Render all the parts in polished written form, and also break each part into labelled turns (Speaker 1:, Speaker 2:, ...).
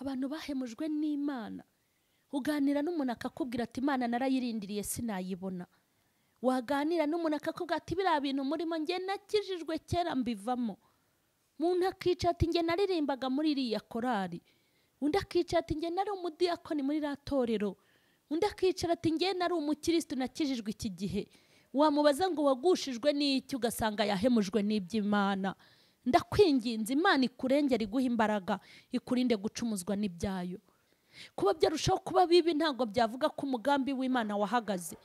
Speaker 1: abantu bahemujwe n'Imana. Uganira n'umuntu akakubwira ati Imana narayirindiriye sinayibona. Waganira n'umuntu akakubwira ati biriya bintu murimo nge nakijijwe kera mbivamo. Umuntu akica ati nge naririmbaga muri iriya korari. Undi akica ati nge nari umudiyakoni muri ratorero. Undi akica ati nge nari umukristo nakijijwe iki gihe. Wamubaza ngo wagushijwe n'iki ugasanga yahemujwe n'iby'Imana. Ndakwinginze Imana ikurengera iguha imbaraga ikurinde gucumuzwa n'ibyayo. Kuba byarushaho kuba bibi ntabwo byavuga ko umugambi w'Imana wahagaze.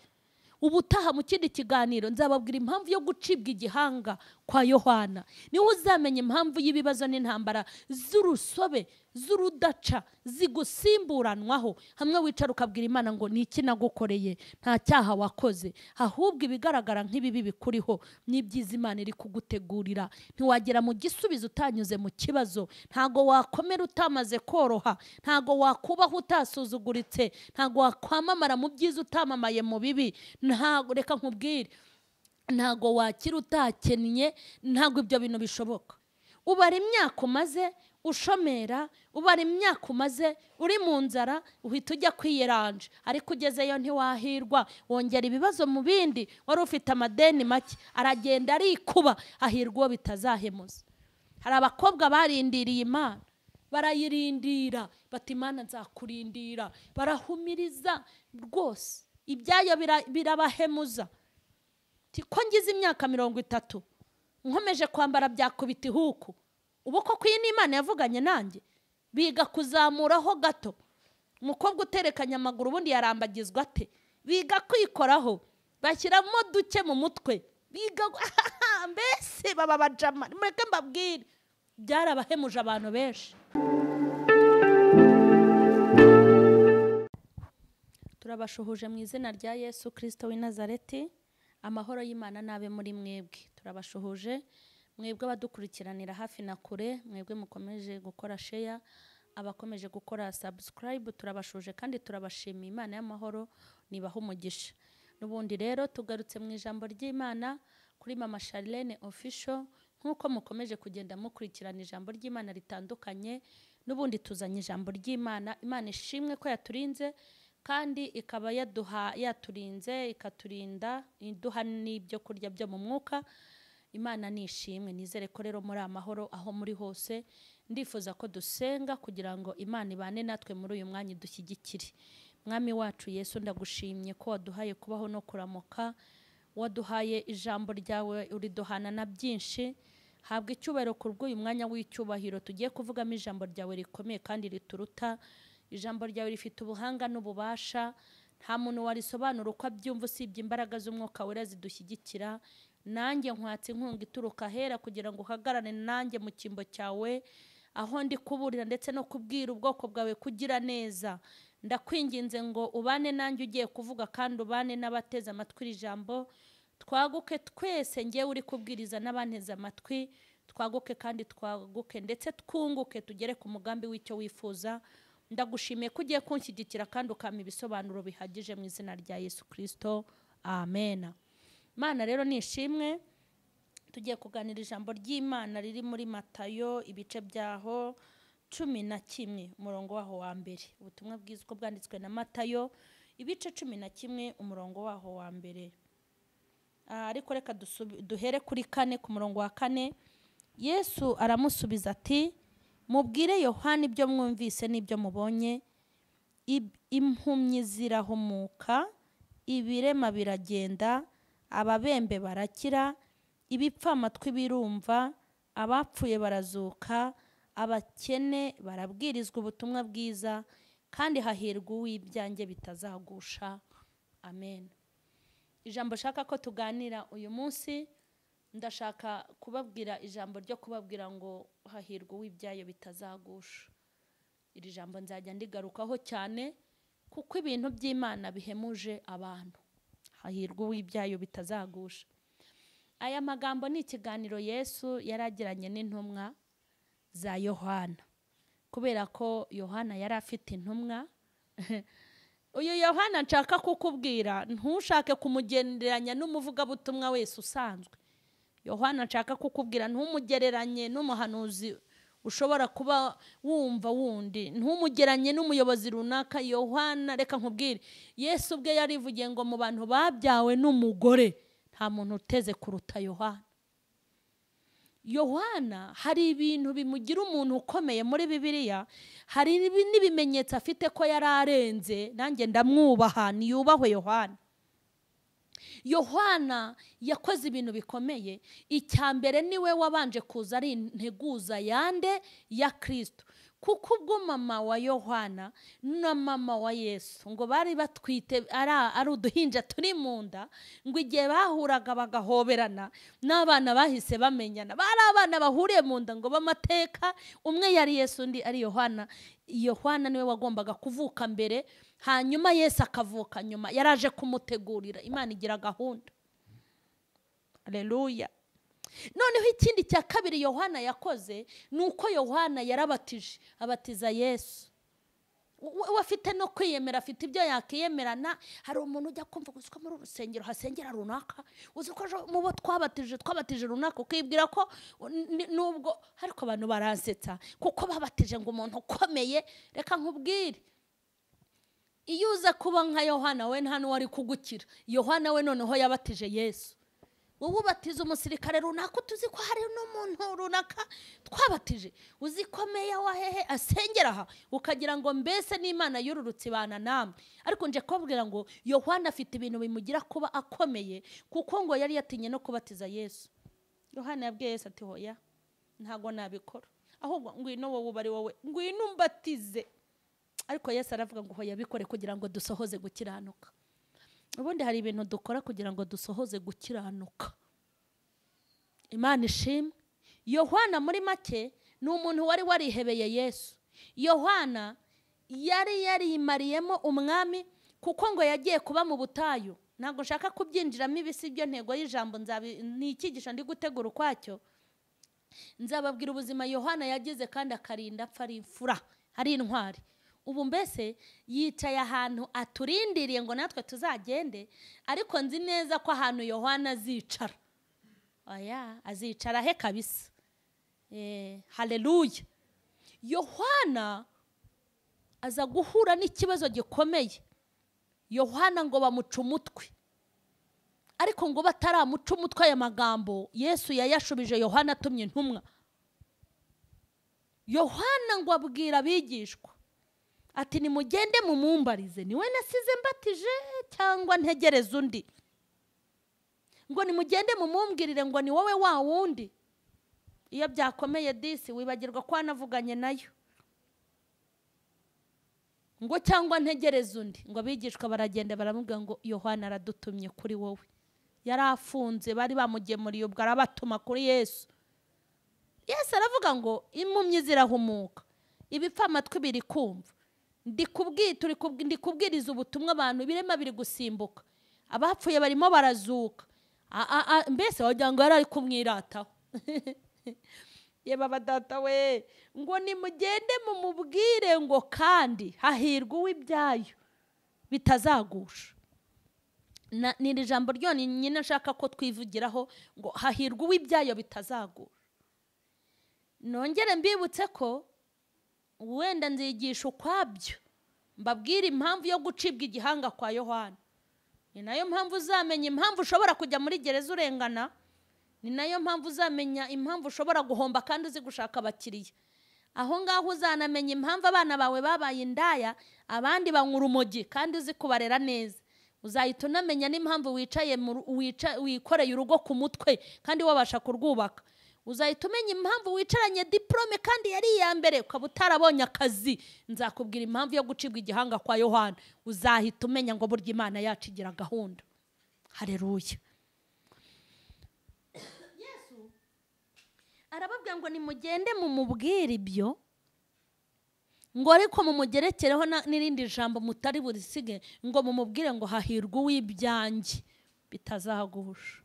Speaker 1: Ubutaha mu kindi kiganiro nzababwira impamvu yo gucibwa igihanga kwa Yohana. Niho uzamenya impamvu y'ibibazo n'intambara z'urusobe z'urudaca zigusimburanwaho. Hamwe wicara ukabwira Imana ngo niki nagukoreye, nta cyaha wakoze, ahubwo ibigaragara nk'ibibi bikuriho n'ibyiza Imana iri kugutegurira. Ntiwagera mu gisubizo utanyuze mu kibazo, ntago wakomera utamaze koroha, ntago wakubaho utasuzuguritse, ntago wakwamamara mu byiza utamamaye mu bibi. Ntago reka nkubwire, ntago wakira utakennye, ntago ibyo bintu bishoboka. Ubara imyaka umaze ushomera, ubara imyaka umaze uri mu nzara, uhita ujya kwiyeranje, ariko ugezeyo ntiwahirwa, wongera ibibazo mu bindi. Wari ufite amadeni make aragenda arikuba. Hahirwa uwo bitazahemuza. Hari abakobwa barindiriye Imana, barayirindira bati Imana nzakurindira, barahumiriza rwose. Ibyayo birabahemuza. Ko ngize imyaka 30 nkomeje kwambara byakubita ihuku. Ubu koko iyi n'Imana yavuganye nanjye. Biga kuzamuraho gato. Umukobwa uterekanya amaguru ubundi yarambagizwa ate? Biga kwikoraho, bashyiramo duke mu mutwe. Biga mbese baba bajama. Mureke mbabwire, byarabahemuje abantu benshi. Turabashuhuje mu izina rya Yesu Kristo w'i Nazareti. Amahoro y'Imana nabe muri mwebwe. Turabashuhuje mwebwe abadukurikiranira hafi na kure, mwebwe mukomeje gukora share, abakomeje gukora subscribe. Turabashuje kandi turabashimiye. Imana y'amahoro nibahe umugisha. Nubundi rero tugarutse mu ijambo ry'Imana kuri Mama Charlene official. Nkuko mukomeje kugenda mukurikirana ijambo ry'Imana ritandukanye, nubundi tuzanye ijambo ry'Imana. Imana ishimwe ko yaturinze kandi ikaba yaturinze ikaturinda, iduha n'ibyo kurya byo mu mwuka. Imana nishimwe. Nizere ko rero muri amahoro aho muri hose. Ndifuza ko dusenga kugira ngo Imana ibane natwe muri uyu mwanya dushyigikire. Mwami wacu Yesu, ndagushimye ko waduhaye kubaho no kuramuka, waduhaye ijambo ryawe uriduhana na byinshi. Habwa icyubahiro ku bw'uyu mwanya w'icyubahiro tugiye kuvugamo ijambo ryawe rikomeye kandi rituruta. Ijambo ryawe rifite ubuhanga n'ububasha, nta muntu warisobanura uko abyumva usibye imbaraga z'umwuka wera zidushyigikira. Nanjye nkwatse inkunga ituruka hera kugira ngo uhagarane nanjye mu cyimbo cyawe, aho ndi kuburira ndetse no kubwira ubwoko bwawe kugira neza. Ndakwinginze ngo ubane nanjye ugiye kuvuga kandi ubane n'abateze amatwi ijambo. Twaguke twese, ngewe uri kubwiriza n'abanteze amatwi, twaguke kandi twaguke ndetse twunguke tugere ku mugambi w'icyo wifuza. Ndagushimiye ko ugiye kunshyigikira kandi ukampa ibisobanuro bihagije mu izina rya Yesu Kristo. Amen. Mana rero nishimwe. Tugiye kuganira ijambo ry'Imana riri muri Matayo ibice byaho 11 umurongo waho wa mbere. Ubutumwa bwiza uko bwanditswe na Matayo ibice 11 umurongo waho wa mbere. Ariko reka duhere kuri 4 ku murongo wa 4. Yesu aramusubiza ati, mubwire Yohana ibyo mwumvise n'ibyo mubonye. Impumyi zirahumuka, ibirema biragenda, ababembe barakira, ibipfa amatwi birumva, abapfuye barazuka, abakene barabwirizwa ubutumwa bwiza, kandi hahirwa uw'ibyanjye bitazagusha. Amen. Ijambo shaka ko tuganira uyu munsi, ndashaka kubabwira ijambo ryo kubabwira ngo hahirwa uw'ibyayo bitazagusha. Iri jambo nzajya ndigarukaho cyane kuko ibintu by'Imana bihemuje abantu. Hahirwa uw'ibyayo bitazagusha. Aya magambo ni ikiganiro Yesu yaragiranye n'intumwa za Yohana, kubera ko Yohana yari afite intumwa. Uyu Yohana nshaka kukubwira, ntushake kumugenderanya n'umuvugabutumwa wese usanzwe. Yohana nshaka kukubwira ntumugereranye n'umuhanuzi ushobora kuba wumva wundi, ntumugeranye n'umuyobozi runaka. Yohana, reka nkubwire, Yesu ubwe yarivugiye ngo mu bantu babyawe n'umugore nta muntu uteze kuruta Yohana. Yohana hari ibintu bimugira umuntu ukomeye muri Bibiliya, hari n'ibimenyetso afite ko yari arenze, nanjye ndamwubaha, niyubahwe Yohana. Yohana yakoze ibintu bikomeye. Icya mbere niwe wabanje kuza ari integuza yande ya Kristo, kuko ubwo mama wa Yohana na mama wa Yesu ngo bari batwite ari uduhinja turi mu nda, ngo igihe bahuraga bagahoberana n'abana bahise bamenyana, bari abana bahuriye mu nda ngo b'amateka, umwe yari Yesu undi ari Yohana. Yohana niwe wagombaga kuvuka mbere, hanyuma Yesu akavuka nyuma. Yaraje kumutegurira. Imana igira gahunda. Haleluya. Noneho ikindi cya kabiri Yohana yakoze nuko Yohana yarabatije, abatiza Yesu. We afite no kwiyemera, afite ibyo yakiyemerana. Hari umuntu ujya kumva gusuka muri urusengero hasengera runaka, uzi ko mu bo twabatije runaka, ukibwira ko nubwo, ariko abantu baransetsa kuko babatije ngo umuntu ukomeye. Reka nkubwire, iyo uza kuba nka Yohana we nta n'uwari kugukira. Yohana we noneho yabatije Yesu. Wowe ubatiza umusirikare runaka, tuzi ko hari n'umuntu runaka twabatije, uzi ko meya wa hehe asengera aha, ukagira ngo mbese n'Imana yururutse ibana namwe. Ariko nje kubwira ngo Yohana afite ibintu bimugira kuba akomeye, kuko ngo yari yatinye no kubatiza Yesu. Yohana yabwiye Yesu ati hoya, ntago nabikora, ahubwo ngwino wowe ubari wowe, ngwino umbatize. Ariko Yesu aravuga ngo hoya bikore kugira ngo dusohoze gukiranuka. Ubundi hari ibintu dukora kugira ngo dusohoze gukiranuka. Imana ishimwe. Yohana muri make ni umuntu wari warihebeye Yesu. Yohana yari yarimariyemo umwami, kuko ngo yagiye kuba mu butayu. Ntabwo nshaka kubyinjiramo, ibisi byo ntego y'ijambo ni icyigisho ndi gutegura ukwacyo. Nzababwira ubuzima Yohana yagize kandi akarinda apfa ari imfura, ari intwari. Ubu mbese yicaye ahantu aturindiriye ngo natwe tuzagende, ariko nzi neza ko ahantu Yohana azicara, oya azicara he kabisa. Haleluya. Yohana aza guhura n'ikibazo gikomeye. Yohana ngo bamuca umutwe, ariko ngo bataramuca umutwe aya magambo Yesu yayashubije Yohana atumye intumwa. Yohana ngo abwira abigishwa ati nimugende mumumbarize, niwe nasize mbatije cyangwa ntegereze undi? Ngo nimugende mumumbwirire ngo ni wowe wa wundi. Iyo byakomeye disi wibagirwa ko anavuganye nayo. Ngo cyangwa ntegereze undi. Ngo abigishwa baragenda baramubwira ngo Yohana aradutumye kuri wowe. Yari afunze, bari bamugemuriye, ubwo arabatuma kuri Yesu. Yesu aravuga ngo impumyi zirahumuka, ibipfa amatwi biri kumva. Ndi kubwiriza ubutumwa abantu, ibirema biri gusimbuka, abapfuye barimo barazuka. Mbese wagira ngo yari ari kumwirataho. Yeba badata we, ngo nimugende mumubwire ngo kandi hahirwa uw'ibyayo bitazagusha. Ni ijambo ryone nyine nshaka ko twivugiraho, ngo hahirwa uw'ibyayo bitazagusha. Nongere mbibutse ko wenda nzigisha ukwabyo, mbabwira impamvu yo gucibwa igihanga kwa Yohana. Ni nayo mpamvu uzamenya impamvu ushobora kujya muri gereza urengana. Ni nayo mpamvu uzamenya impamvu ushobora guhomba kandi uzi gushaka abakiriya. Aho ngaho uzanamenya impamvu abana bawe babaye indaya, abandi banywa urumogi kandi uzi kubarera neza. Uzahita unamenya n'impamvu wikoreye urugo ku mutwe kandi wabasha kurwubaka. Uzahita umenya impamvu wicaranye diplome kandi yari iya mbere ukaba utarabonye akazi. Nzakubwira impamvu yo gucibwa igihanga kwa Yohana. Uzahita umenya ngo burya Imana yacu igira gahunda. Haleluya. Yesu arababwira ngo nimugende mumubwire ibyo, ngo ariko mumugerekereho n'irindi jambo mutari burisige, ngo mumubwire ngo hahirwa uw'ibyanjye bitazagusha.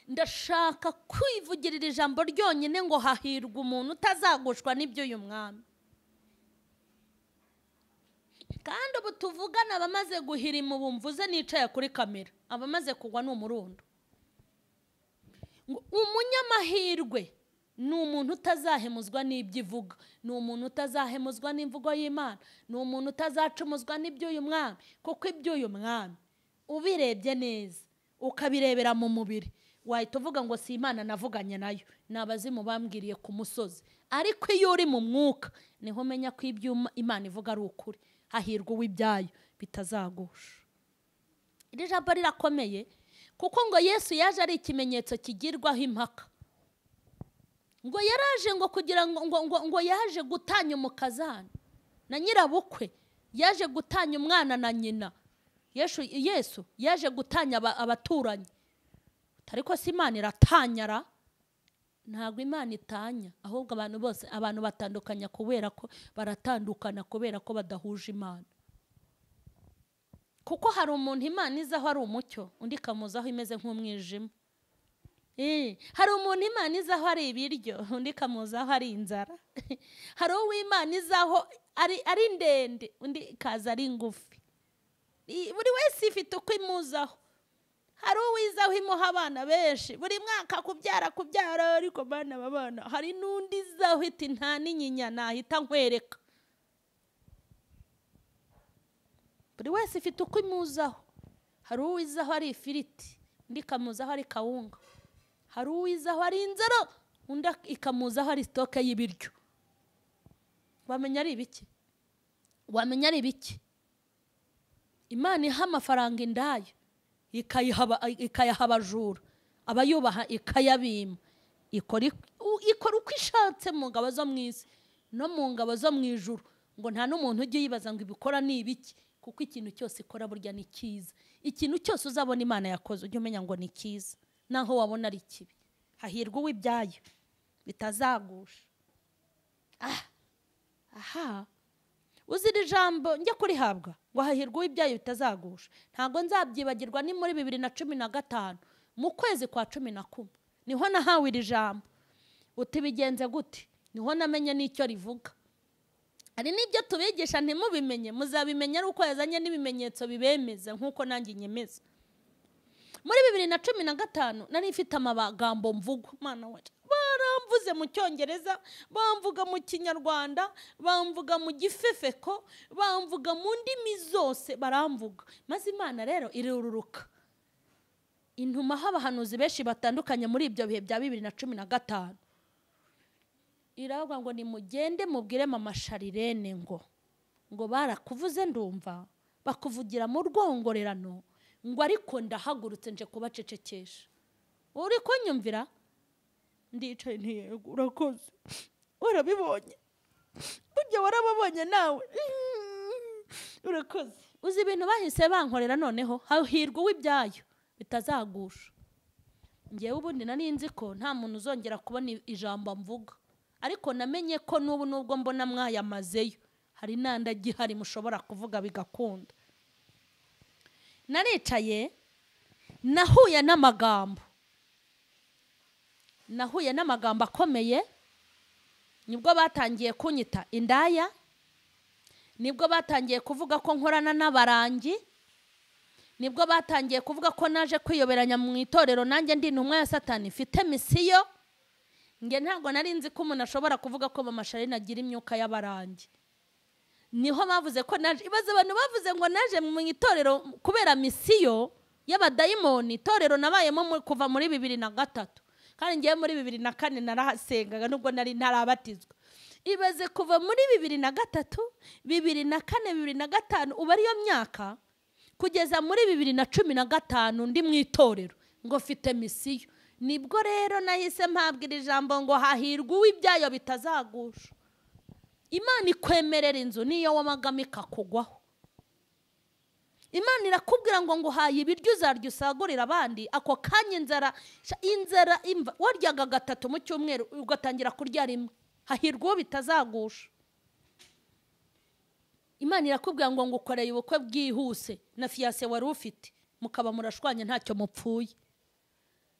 Speaker 1: Ndashaka kwivugirira ijambo ryonyine ngo hahirwa umuntu utazagushwa n'ibyo uyu mwami. Kandi ubu tuvugana abamaze guhirima, ubu mvuze nicaye kuri kamera, abamaze kugwa n'umurundo. Umunyamahirwe ni umuntu utazahemuzwa n'ibyo ivuga, ni umuntu utazahemuzwa n'imvugo y'Imana, ni umuntu utazacumuzwa n'iby'uyu mwami, kuko iby'uyu mwami ubirebye neza ukabirebera mu mubiri wahita uvuga ngo si Imana navuganye nayo, ni abazimu bambwiriye ku musozi. Ariko iyo uri mu mwuka niho umenya ko ibyo Imana ivuga ari ukuri. Hahirwa uw'ibyayo bitazagusha. Iri jambo rirakomeye kuko ngo Yesu yaje ari ikimenyetso kigirwaho impaka. Ngo yaraje ngo kugira ngo yaje gutanya umukazana na nyirabukwe, yaje gutanya umwana na nyina. Yesu yaje gutanya abaturanyi. Ariko si Imana iratanyara? Ntabwo Imana itanya, ahubwo abantu bose batandukanya kubera ko baratandukana kubera ko badahuje Imana. Kuko hari umuntu Imana izaho ari umucyo, undi ikamuzaho imeze nk'umwijima. Hari umuntu Imana izaho ari ibiryo, undi ikamuzaho ari inzara. Hari uwo Imana izaho ari ndende, undi ikaza ari ngufi. Buri wese ifite uko imuzaho. Hari uwizaho imuha abana benshi, buri mwaka kubyara ariko bana. Hari n'undi izaho iti nta n'inyinya nahita nkwereka. Buri wese ifite uko imuzaho. Hari uwizaho ari ifiriti, undi ikamuzaho ari kawunga. Hari uwizaho ari inzara, undi ikamuzaho ari stoke y'ibiryo. Wamenya ari ibiki? Imana iha amafaranga indayo, ikayaha abajura, abayubaha ikayabima. Ikora uko ishatse mu ngabo zo mu isi no mu ngabo zo mu ijuru. Ngo nta n'umuntu ujye yibaza ngo ibikora ni ibiki, kuko ikintu cyose ikora burya ni cyiza. Ikintu cyose uzabona Imana yakoze ujye umenya ngo ni cyiza, naho wabona ari kibi. Hahirwa uw'ibyayo bitazagusha. Uzira ijambo njya kurihabwa ngo hahirwa uw'ibyayo bitazagusha. Ntago nzabyibagirwa, ni muri 2015 mu kwezi kwa 11 niho nahawe iri jambo. Utibigenze gute? Niho namenye n'icyo rivuga. Ari n'ibyo tubigisha ntimubimenye, muzabimenya ari uko yazanye n'ibimenyetso bibemeza nk'uko nanjye nyemeza. Muri 2015 nari mfite amagambo mvugo, Mana wacu baramvuze mu Cyongereza, bamvuga mu Kinyarwanda, bamvuga mu Gifefeko, bamvuga mu ndimi zose baramvuga. Maze Imana rero irururuka intumaho abahanuzi benshi batandukanye muri ibyo bihe bya 2015. Iravuga ngo nimugende mubwire mama Sharirene ngo barakuvuze ndumva, bakuvugira mu rwongorerano, ngo ariko ndahagurutse nje kubacecekesha. Uri kunyumvira? Ndicaye ntiyego, urakoze, warabibonye, burya warababonye nawe, urakoze. Uzi ibintu bahise bankorera noneho? Hahirwa uw'ibyayo bitazagusha. Ngewe ubundi nari nzi ko nta muntu uzongera kubona ijambo mvuga, ariko namenye ko nubwo mbona mwayamazeyo hari nanda gihari mushobora kuvuga bigakunda. Naricaye nahuye n'amagambo akomeye. Nibwo batangiye kunyita indaya, nibwo batangiye kuvuga ko nkorana n'abarangi, nibwo batangiye kuvuga ko naje kwiyoberanya mu itorero nanjye ndi intumwa ya Satani mfite misiyo. Nge ntabwo nari nzi ko umuntu ashobora kuvuga ko mama Sharirene agira imyuka y'abarangi. Niho bavuze ko naje, ibaze abantu bavuze ngo naje mu itorero kubera misiyo y'abadayimoni. Itorero nabayemo kuva muri 2003, kandi ngiye muri 2004 narahasengaga nubwo nari ntarabatizwa. Ibaze kuva muri 2003, 2004, 2005 uba ariyo myaka, kugeza muri 2015 ndi mu itorero ngo mfite misiyo. Nibwo rero nahise mpabwira ijambo ngo hahirwa uw'ibyayo bitazagusha. Imana ikwemerera inzu niyo wamagamo ikakugwaho. Imana irakubwira ngo nguhaye ibiryo uzarya usagurira abandi, ako kanya inzara waryaga 3 mu cyumweru ugatangira kurya rimwe. Hahirwa uwo bitazagusha. Imana irakubwira ngo ngukoreye ubukwe bwihuse na fiancé wari ufite, mukaba murashwanye ntacyo mupfuye.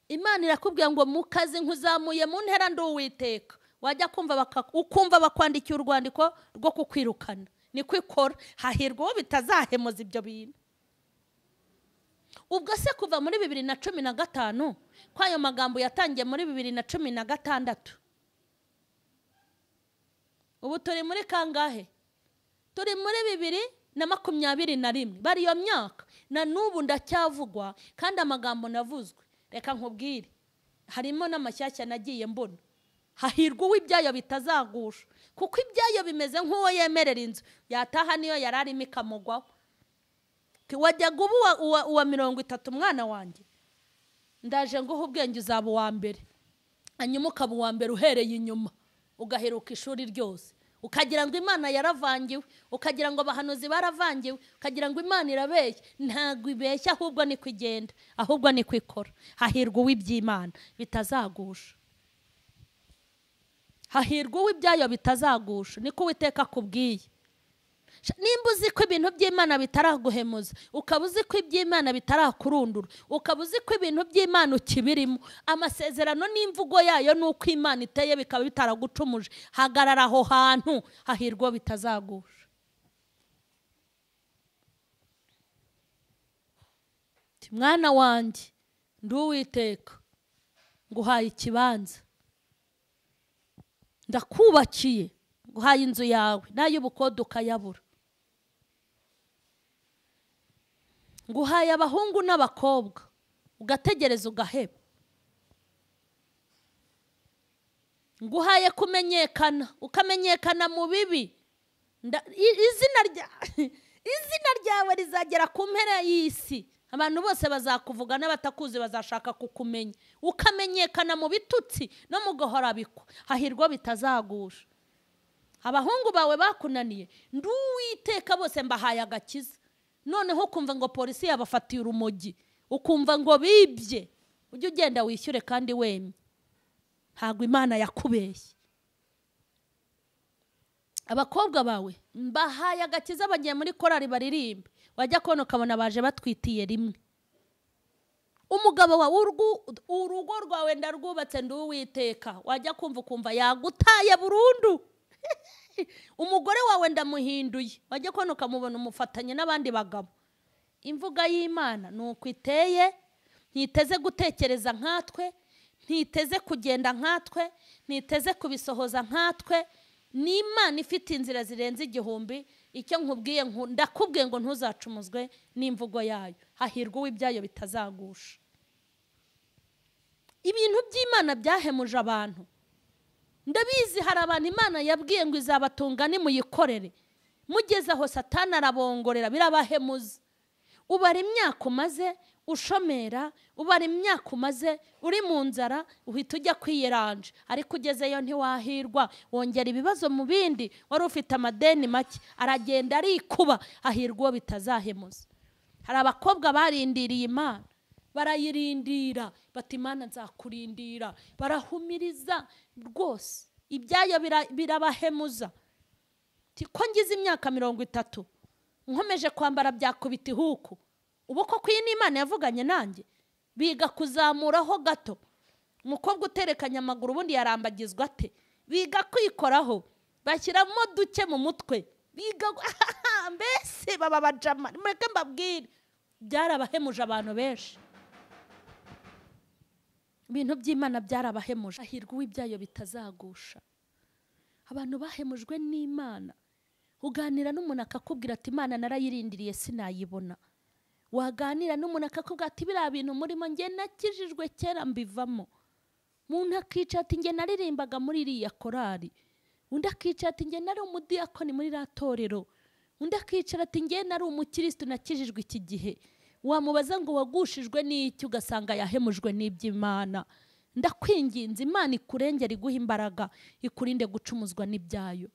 Speaker 1: Imana irakubwira ngo mukazi nkuzamuye mu ntera nduwiteka, wajya ukumva bakwandikiye urwandiko rwo kukwirukana. Niko ikora. Hahirwa uwo bitazahemuza ibyo bintu. Ubwo se kuva muri 2015 kwayo magambo yatangiye muri 2016, ubu turi muri kangahe? Turi muri 2021. Bari iyo myaka na n'ubu ndacyavugwa kandi amagambo navuzwe. Reka nkubwire, harimo n'amashyashya nagiye mbona. Hahirwa uw'ibyayo bitazagusha, kuko ibyayo bimeze nk'uwo yemerera inzu yataha niyo yararimo ikamugwaho. Wajyaga uwa 30 mwana wanjye, ndaje nguha ubwenge uzaba uwa mbere, hanyuma ukaba uwa mbere uhereye inyuma, ugaheruka ishuri ryose, ukagira ngo Imana yaravangiwe, ukagira ngo abahanuzi baravangiwe, ukagira ngo Imana irabeshya. Ntago ibeshya, ahubwo ni kwigenda, ahubwo ni kwikora. Hahirwa uw'iby'Imana bitazagusha, hahirwa uw'ibyayo bitazagusha. Niko Uwiteka akubwiye. Nimba uzi ko ibintu by'Imana bitaraguhemuza, ukaba uzi ko iby'Imana bitarakurundura, ukaba uzi ko ibintu by'Imana ukibirimo, amasezerano n'imvugo yayo nuko Imana iteye bikaba bitaragucumuje, hagarara aho hantu. Hahirwa bitazagusha. Mwana wanjye, ndi Uwiteka, nguhaye ikibanza, ndakubakiye, nguhaye inzu yawe n'ay'ubukode ukayabura, nguhaye abahungu n'abakobwa ugategereza ugaheba, nguhaye kumenyekana ukamenyekana mu bibi. Izina ryawe rizagera ku mpera y'isi, abantu bose bazakuvuga n'abatakuzi bazashaka kukumenya, ukamenyekana mu bitutsi no mu gahorabikwa. Hahirwa bitazagusha. Abahungu bawe bakunaniye, ndi Uwiteka, bose mbahaye agakiza. Noneho ukumva ngo polisi yabafatiye urumogi, ukumva ngo bibye, ujye ugenda wishyure kandi wemye. Ntabwo Imana yakubeshye. Abakobwa bawe mbahaye agakiza, bagiye muri korari baririmbe, wajya kubona ukabona baje batwitiye rimwe. Umugabo wawe, urugo rwawe ndarwubatse, ndi Uwiteka, wajya kumva ukumva yagutaye burundu. Umugore wawe ndamuhinduye, wajya kubona ukamubona umufatanye n'abandi bagabo. Imvuga y'Imana nuko iteye, ntiteze gutekereza nkatwe, ntiteze kugenda nkatwe, ntiteze kubisohoza nkatwe. Ni Imana ifite inzira zirenze 1000. Icyo nkubwiye, ndakubwiye ngo ntuzacumuzwe n'imvugo yayo. Hahirwa uw'ibyayo bitazagusha. Ibintu by'Imana byahemuje abantu. Ndabizi hari abantu Imana yabwiye ngo izabatunga nimuyikorere, mugeze aho Satani arabongorera, birabahemuza. Ubara imyaka umaze ushomera, ubara imyaka umaze uri mu nzara, uhita ujya kwiyeranja, ariko ugezeyo ntiwahirwa, wongera ibibazo mu bindi. Wari ufite amadeni make, aragenda arikuba. Hahirwa uwo bitazahemuza. Hari abakobwa barindiriye Imana, barayirindira, bati Imana nzakurindira, barahumiriza rwose. Ibyayo birabahemuza. Ko ngize imyaka 30 nkomeje kwambara byakubita ihuku, ubu koko iyi ni Imana yavuganye nanjye? Biga kuzamuraho gato, umukobwa uterekanya amaguru ubundi yarambagizwa ate? Biga kwikoraho, bashyiramo duke mu mutwe, biga mbese baba bajama. Mureke mbabwire, byarabahemuje abantu benshi. Ibintu by'Imana byarabahemuje. Hahirwa uw'ibyayo bitazagusha. Abantu bahemujwe n'Imana. Uganira n'umuntu akakubwira ati Imana narayirindiriye sinayibona. Waganira n'umuntu akakubwira ati biriya bintu murimo nge nakijijwe kera mbivamo. Umuntu akica ati nge naririmbaga muri iriya korari, undi akica ati nge nari umudiyakoni muri iriya torero, undi akica ati nge nari umukristo nakijijwe iki gihe. Wamubaza ngo wagushijwe n'iki, ugasanga yahemujwe n'iby'Imana. Ndakwinginze, Imana ikurengera, iguha imbaraga, ikurinde gucumuzwa n'ibyayo.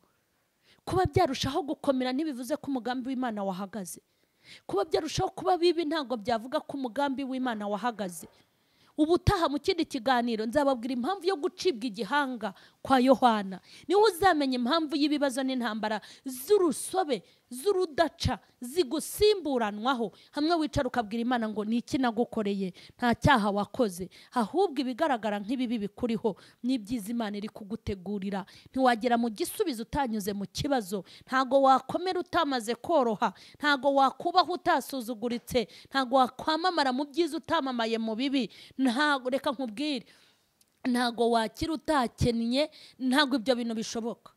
Speaker 1: Kuba byarushaho gukomera ntibivuze ko umugambi w'Imana wahagaze. Kuba byarushaho kuba bibi ntabwo byavuga ko umugambi w'Imana wahagaze. Ubutaha mu kindi kiganiro nzababwira impamvu yo gucibwa igihanga kwa Yohana. Niho uzamenya impamvu y'ibibazo n'intambara z'urusobe, z'urudaca, zigusimburanwaho. Hamwe wicara ukabwira Imana ngo ni iki nagukoreye? Nta cyaha wakoze, ahubwo ibigaragara nk'ibibi bikuriho n'ibyiza Imana iri kugutegurira. Ntiwagera mu gisubizo utanyuze mu kibazo, ntago wakomera utamaze koroha, ntago wakubaho utasuzuguritse, ntago wakwamamara mu byiza utamamaye mu bibi. Ntago, reka nkubwire, ntago wakira utakennye, ntago ibyo bintu bishoboka.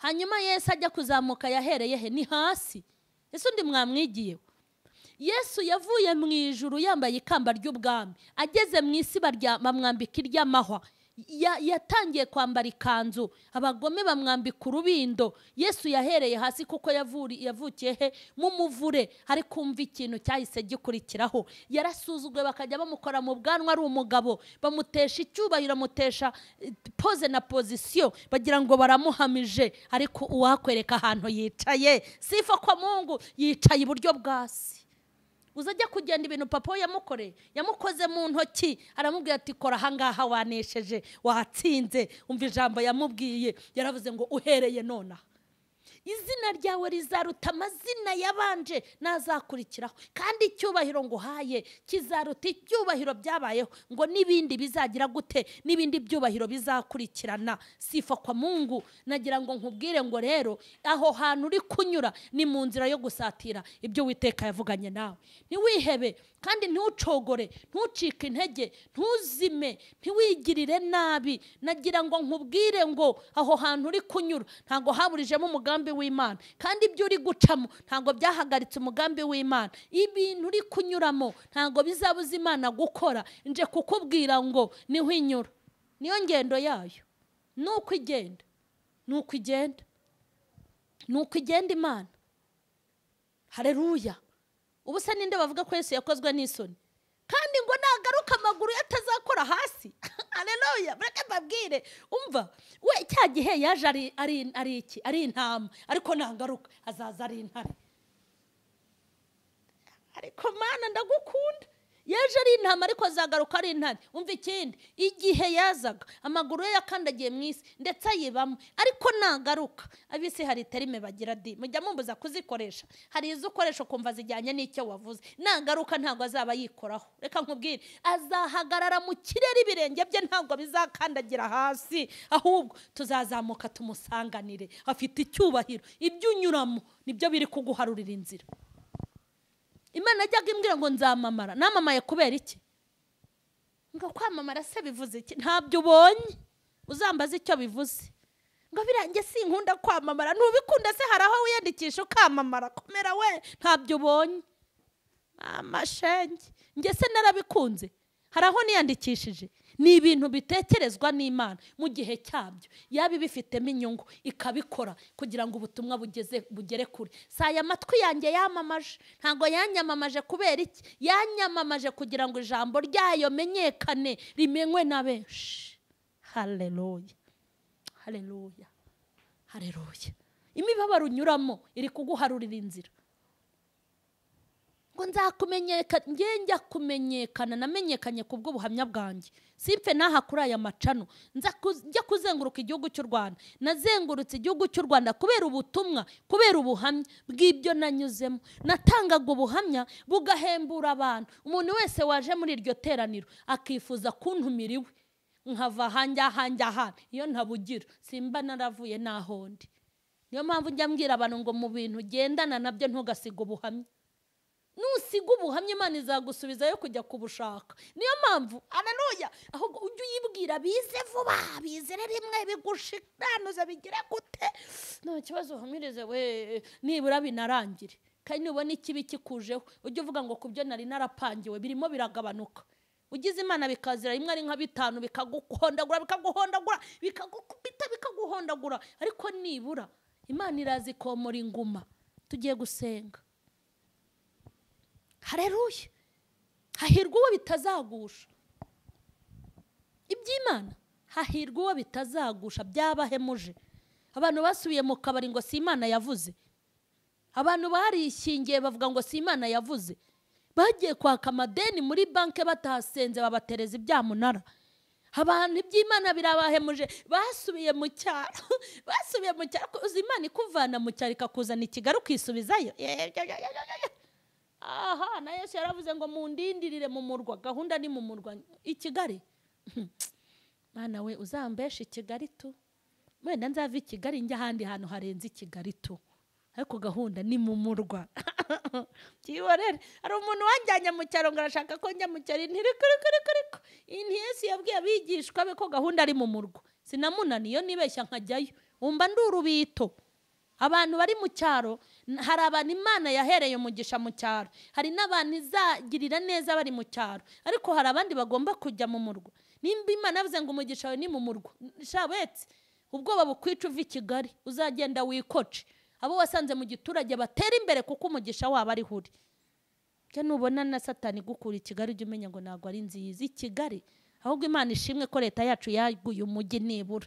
Speaker 1: hanyuma Yesu ajya kuzamuka yahereye he? Ni hasi. Ese undi mwamwigiyeho? Yesu yavuye mu ijuru yambaye ikamba ry'ubwami, ageze mu isi bamwambika iry'amahwa, yatangiye kwambara ikanzu, abagome bamwambika urubindo. Yesu yahereye hasi kuko yavukiye he? Mu muvure. Hari kumva ikintu cyahise gikurikiraho, yarasuzugwe bakajya bamukora mu bwanwa ari umugabo, bamutesha icyubahiro, mutesha pose na position, bagira ngo baramuhamije. Ariko uwakwereka ahantu yicaye, sifa kwa Mungu, yicaye iburyo bwasi. Uzajya kugenda ibintu papa we yamukoze mu ntoki, aramubwira ati kora ahangaha wanesheje, watsinze. Umva ijambo yamubwiye, yaravuze ngo uhereye nona izina ryawe rizaruta amazina yabanje nazakurikiraho, kandi icyubahiro nguhaye kizaruta icyubahiro byabayeho, ngo n'ibindi bizagira gute? N'ibindi byubahiro bizakurikirana. Sifa kwa Mungu. Nagira ngo nkubwire ngo rero aho hantu uri kunyura ni mu nzira yo gusatira ibyo Uwiteka yavuganye nawe. Ntiwihebe kandi ntucogore, ntucike intege, ntuzime, ntiwigirire nabi. Nagira ngo nkubwire ngo aho hantu uri kunyura ntago haburijemo umugambi w'Imana, kandi ibyo uri gucamo ntago byahagaritse umugambi w'Imana. Ibintu uri kunyuramo ntago bizabuza Imana gukora. Nje kukubwira ngo niho inyura, niyo ngendo yayo, nuko igenda Imana. Haleluya. Ubu se ninde bavuga ko Yesu yakozwe n'isoni? Kandi ngo nagaruka amaguru yatazakora hasi. Haleluya. Bareke babwire, umva we cya gihe yaje ari intama, ariko nagaruka azaza ari intare. Ariko Mana ndagukunda, yaje ari intama ariko azagaruka ari intare. Umva ikindi, igihe yazaga amaguru ye yakandagiye mu isi ndetse ayibamo, ariko nagaruka abisi hari terime bagira di, mujya mumbuza kuzikoresha. Hari izo ukoresha kumva zijyanye n'icyo wavuze. Nagaruka ntago azaba yikoraho. Reka nkubwire, azahagarara mu kirere, ibirenge bye ntago bizakandagira hasi, ahubwo tuzazamuka tumusanganire. Afite icyubahiro, ibyo unyuramo nibyo biri kuguharurira inzira. Imana ajyaga imbwira ngo nzamamara. Namamaye kubera iki? Ngo kwamamara se bivuze iki? Ntabyo ubonye, uzambaza icyo bivuze. Ngo birange sinkunda kwamamara. Ntubikunda se? Hari aho wiyandikisha ukamamara? Komera we, ntabyo ubonye. Amashenge, nge se narabikunze. Hari aho niyandikishije. Ni ibintu bitekerezwa n'Imana mu gihe cyabyo, yabi bifitemo inyungu ikabikora kugira ngo ubutumwa bugere kure. Saya amatwi yanjye yamamaje, ntago yanyamamaje kubera iki? Yanyamamaje kugira ngo ijambo ryayo menyekane, rimenywe na benshi. Haleluya, haleluya, haleluya. Imibabaro unyuramo iri kuguharurira inzira. Ngo nzakumenyekana, njya kumenyekana, namenyekanye kubw'ubuhamya bwanjye. Simfe naha kuri aya macano, njya kuzenguruka igihugu cy'u Rwanda. Nazengurutse igihugu cy'u Rwanda kubera ubutumwa, kubera ubuhamya bw'ibyo nanyuzemo. Natangaga ubuhamya bugahembura abantu. Umuntu wese waje muri iryo teraniro akifuza kuntumira iwe, nkava hanja iyo ntabugira simba naravuye nahondi. Niyo mpamvu njya mbwira abantu ngo mu bintu gendana nabyo ntugasiga ubuhamya. Nusiga ubuhamya Imana izagusubizayo kujya kubushaka. Niyo mpamvu haleluya, ahubwo ujye uyibwira bize vuba, bizere rimwe bigushiranuza bigire gute. No kibazo uhamirize we, nibura binarangire. Kandi nubona ikibi kikujeho ujye uvuga ngo kubyo nari narapangiwe birimo biragabanuka. Ugize Imana bikazira rimwe ari nka 5 bikaguhondagura bikagukubita bikaguhondagura, ariko nibura Imana irazi komora inguma. Tugiye gusenga. Haleluya. Hahirwa uwo bitazagusha. Iby'Imana, hahirwa uwo bitazagusha, byabahemuje. Abantu basubiye mu kabari ngo si Imana yavuze. Abantu barishingiye bavuga ngo si Imana yavuze. Bagiye kwaka amadeni muri banke batasenze babatereza ibyamunara. Abantu iby'Imana birabahemuje, basubiye mu cyaro. Basubiye mu cyaro, uzi Imana ikuvana mu cyaro ikakuzana i Kigali ukisubizayo. Aha, na Yesu yaravuze ngo mundindirire mu murwa. Gahunda ni mu murwa i Kigali. Mana we uzambesha i Kigali tu. Wenda nzava i Kigali njya ahandi hantu harenze i Kigali tu. Ariko gahunda ni mu murwa. Kiborere, hari umuntu wanjyanye mu cyaro ngo arashaka ko njya mu cyaro. Yesu yabwiye abigishwa be ko gahunda ari mu murwa. Sinamunaniye nibeshya nkajyayo. umva ndi urubito. Abantu bari mu cyaro, hari abantu Imana yahereye umugisha mu cyaro, hari n'abantu izagirira neza bari mu cyaro, ariko hari abandi bagomba kujya mu murwa. Nimba Imana yavuze ngo umugisha wawe ni mu murwa, shabetse ubwoba bukwica uva i Kigali, uzagenda wikoce. Abo wasanze mu giturage batera imbere kuko umugisha wabo ari huri. Cyo nubona na Satani gukura i Kigali, ujye umenya ngo ntabwo ari nziza i Kigali, ahubwo Imana ishimwe ko leta yacu yaguye umujyi nibura.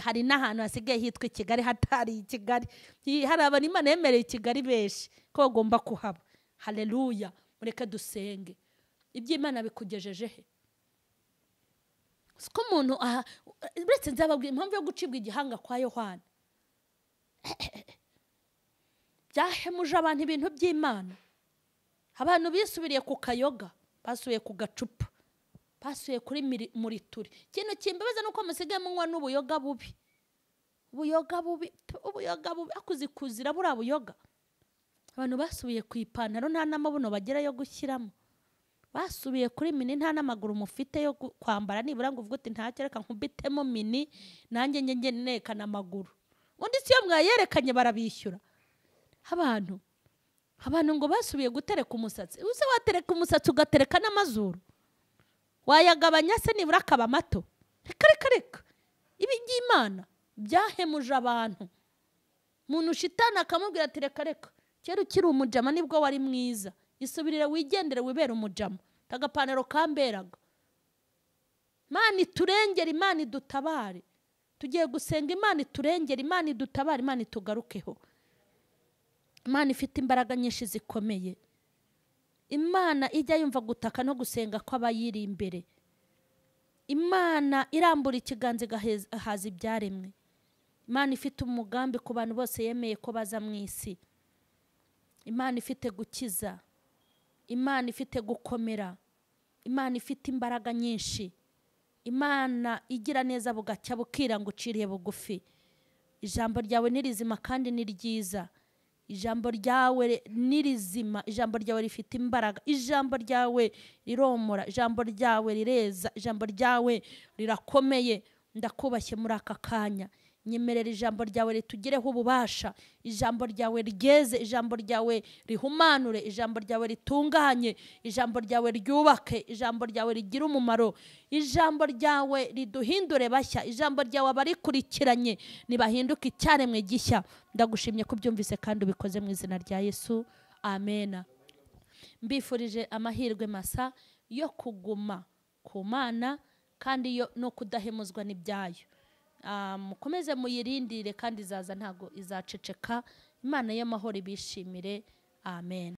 Speaker 1: Hari n'ahantu hasigaye hitwa i Kigali hatari i Kigali. Hari abantu Imana yemereye i Kigali benshi ko bagomba kuhaba. Haleluya. Mureke dusenge. Iby'Imana bikugejeje he? Siko umuntu uretse nzababwira impamvu yo gucibwa igihanga kwa Yohana. Byahemuje abantu ibintu by'Imana. Abantu bisubiriye ku kayoga, basubiye ku gacupa, basubiye kuri murituri. Ikintu kimbabaza nuko musigaye munywa n'ubuyoga bubi. Ubuyoga bubi akuzikuzira buriya buyoga. Abantu basubiye ku ipantaro nta n'amabuno bagira yo gushyiramo. Basubiye kuri mini nta n'amaguru mufite yo kwambara, nibura ngo uvuge uti ntacyo reka nkubitemo mini nanjye njye nekana amaguru. Undi siyo mwayerekanye barabishyura. Abantu ngo basubiye gutereka umusatsi. Uze watereka umusatsi ugatereka n'amazuru, wayagabanya se nibura akaba mato? Reka. Ibi by'Imana byahemuje abantu. Umuntu shitana akamubwira ati reka kera ukiri umujama nibwo wari mwiza, isubirire wigendere wibera umujama, tagapanero kamberaga. Imana iturengere, Imana idutabare. Tugiye gusenga Imana iturengere, Imana idutabare, Imana itugarukeho. Imana ifite imbaraga nyinshi zikomeye. Imana ijya yumva gutaka no gusenga kw'abayiri imbere. Imana irambura ikiganza igahaza ibyaremwe. Imana ifite umugambi ku bantu bose yemeye ko baza mu isi. Imana ifite gukiza, Imana ifite gukomera, Imana ifite imbaraga nyinshi. Imana igira neza bugacya bukira ngo uciriye bugufi. Ijambo ryawe ni rizima kandi ni ryiza. Ijambo ryawe ni rizima, ijambo ryawe rifite imbaraga, ijambo ryawe riromora, ijambo ryawe rireza, ijambo ryawe rirakomeye. Ndakubashye muri aka kanya, nyemerera ijambo ryawe ritugireho ububasha, ijambo ryawe ryeze, ijambo ryawe rihumanure, ijambo ryawe ritunganye, ijambo ryawe ryubake, ijambo ryawe rigira umumaro, ijambo ryawe riduhindure bashya, ijambo ryawe abarikurikiranye nibahinduke icyaremwe gishya. Ndagushimye ko byumvise kandi ubikoze mu izina rya Yesu, amena. Mbifurije amahirwe masa yo kuguma ku Mana kandi no kudahemuzwa n'ibyayo. Mukomeze muyirindire kandi izaza ntago izaceceka. Imana y'amahoro ibishimire, amen.